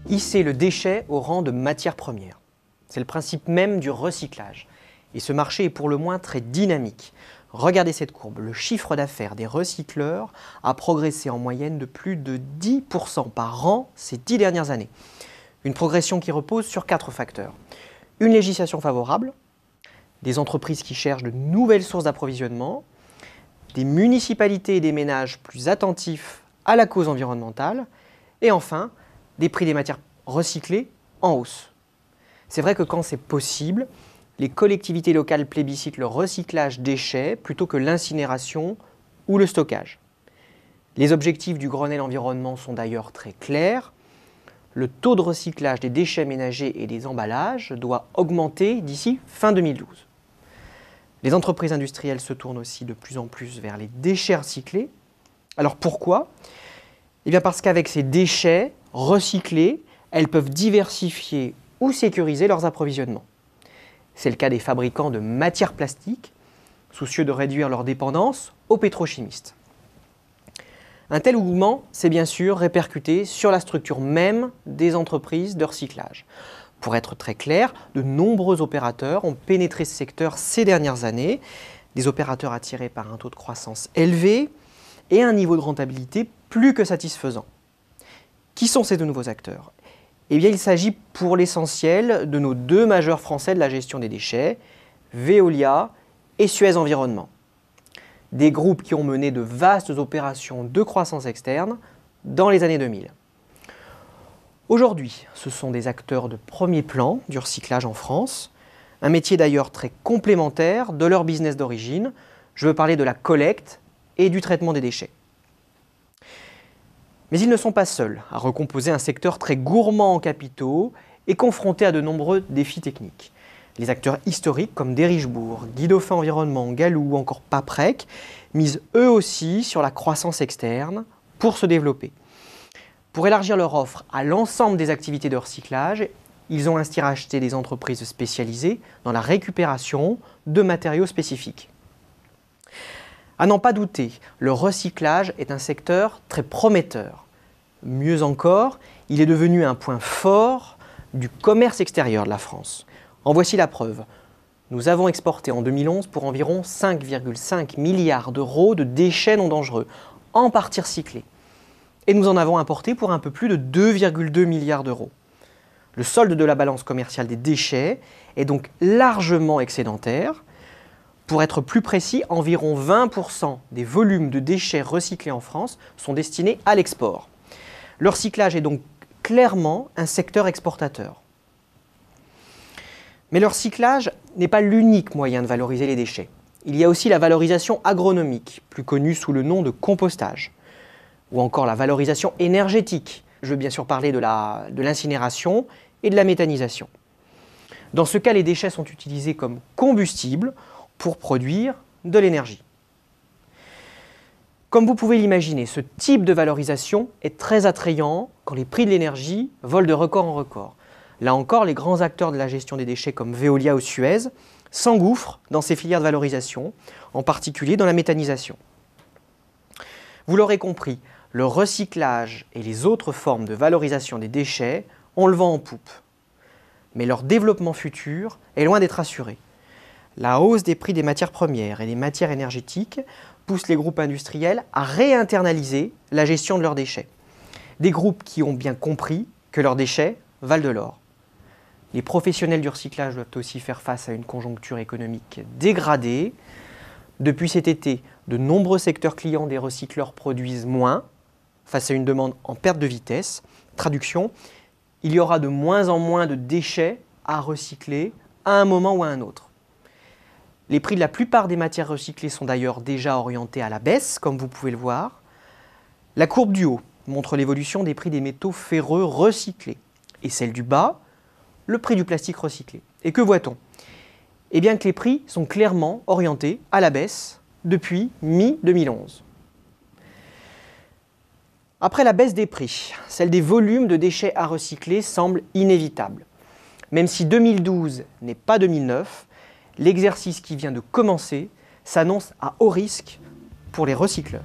hisser le déchet au rang de matière première. C'est le principe même du recyclage. Et ce marché est pour le moins très dynamique. Regardez cette courbe, le chiffre d'affaires des recycleurs a progressé en moyenne de plus de 10% par an ces 10 dernières années. Une progression qui repose sur 4 facteurs. Une législation favorable, des entreprises qui cherchent de nouvelles sources d'approvisionnement, des municipalités et des ménages plus attentifs à la cause environnementale, et enfin, des prix des matières recyclées en hausse. C'est vrai que quand c'est possible, les collectivités locales plébiscitent le recyclage déchets plutôt que l'incinération ou le stockage. Les objectifs du Grenelle environnement sont d'ailleurs très clairs. Le taux de recyclage des déchets ménagers et des emballages doit augmenter d'ici fin 2012. Les entreprises industrielles se tournent aussi de plus en plus vers les déchets recyclés. Alors pourquoi ? Eh bien parce qu'avec ces déchets recyclés, elles peuvent diversifier ou sécuriser leurs approvisionnements. C'est le cas des fabricants de matières plastiques, soucieux de réduire leur dépendance aux pétrochimistes. Un tel mouvement s'est bien sûr répercuté sur la structure même des entreprises de recyclage. Pour être très clair, de nombreux opérateurs ont pénétré ce secteur ces dernières années, des opérateurs attirés par un taux de croissance élevé et un niveau de rentabilité plus que satisfaisant. Qui sont ces deux nouveaux acteurs ? Eh bien, il s'agit pour l'essentiel de nos deux majeurs français de la gestion des déchets, Veolia et Suez Environnement. Des groupes qui ont mené de vastes opérations de croissance externe dans les années 2000. Aujourd'hui, ce sont des acteurs de premier plan du recyclage en France, un métier d'ailleurs très complémentaire de leur business d'origine. Je veux parler de la collecte et du traitement des déchets. Mais ils ne sont pas seuls à recomposer un secteur très gourmand en capitaux et confronté à de nombreux défis techniques. Les acteurs historiques comme Derichebourg, Guy Dauphin Environnement, Galou ou encore Paprec misent eux aussi sur la croissance externe pour se développer. Pour élargir leur offre à l'ensemble des activités de recyclage, ils ont ainsi racheté des entreprises spécialisées dans la récupération de matériaux spécifiques. À n'en pas douter, le recyclage est un secteur très prometteur. Mieux encore, il est devenu un point fort du commerce extérieur de la France. En voici la preuve. Nous avons exporté en 2011 pour environ 5,5 milliards d'euros de déchets non dangereux, en partie recyclés. Et nous en avons importé pour un peu plus de 2,2 milliards d'euros. Le solde de la balance commerciale des déchets est donc largement excédentaire. Pour être plus précis, environ 20% des volumes de déchets recyclés en France sont destinés à l'export. Le recyclage est donc clairement un secteur exportateur. Mais le recyclage n'est pas l'unique moyen de valoriser les déchets. Il y a aussi la valorisation agronomique, plus connue sous le nom de compostage, ou encore la valorisation énergétique. Je veux bien sûr parler de l'incinération et de la méthanisation. Dans ce cas, les déchets sont utilisés comme combustible pour produire de l'énergie. Comme vous pouvez l'imaginer, ce type de valorisation est très attrayant quand les prix de l'énergie volent de record en record. Là encore, les grands acteurs de la gestion des déchets comme Veolia ou Suez s'engouffrent dans ces filières de valorisation, en particulier dans la méthanisation. Vous l'aurez compris, le recyclage et les autres formes de valorisation des déchets ont le vent en poupe. Mais leur développement futur est loin d'être assuré. La hausse des prix des matières premières et des matières énergétiques pousse les groupes industriels à réinternaliser la gestion de leurs déchets. Des groupes qui ont bien compris que leurs déchets valent de l'or. Les professionnels du recyclage doivent aussi faire face à une conjoncture économique dégradée. Depuis cet été, de nombreux secteurs clients des recycleurs produisent moins, face à une demande en perte de vitesse. Traduction, il y aura de moins en moins de déchets à recycler à un moment ou à un autre. Les prix de la plupart des matières recyclées sont d'ailleurs déjà orientés à la baisse, comme vous pouvez le voir. La courbe du haut montre l'évolution des prix des métaux ferreux recyclés et celle du bas, le prix du plastique recyclé. Et que voit-on ? Eh bien que les prix sont clairement orientés à la baisse depuis mi-2011. Après la baisse des prix, celle des volumes de déchets à recycler semble inévitable. Même si 2012 n'est pas 2009, l'exercice qui vient de commencer s'annonce à haut risque pour les recycleurs.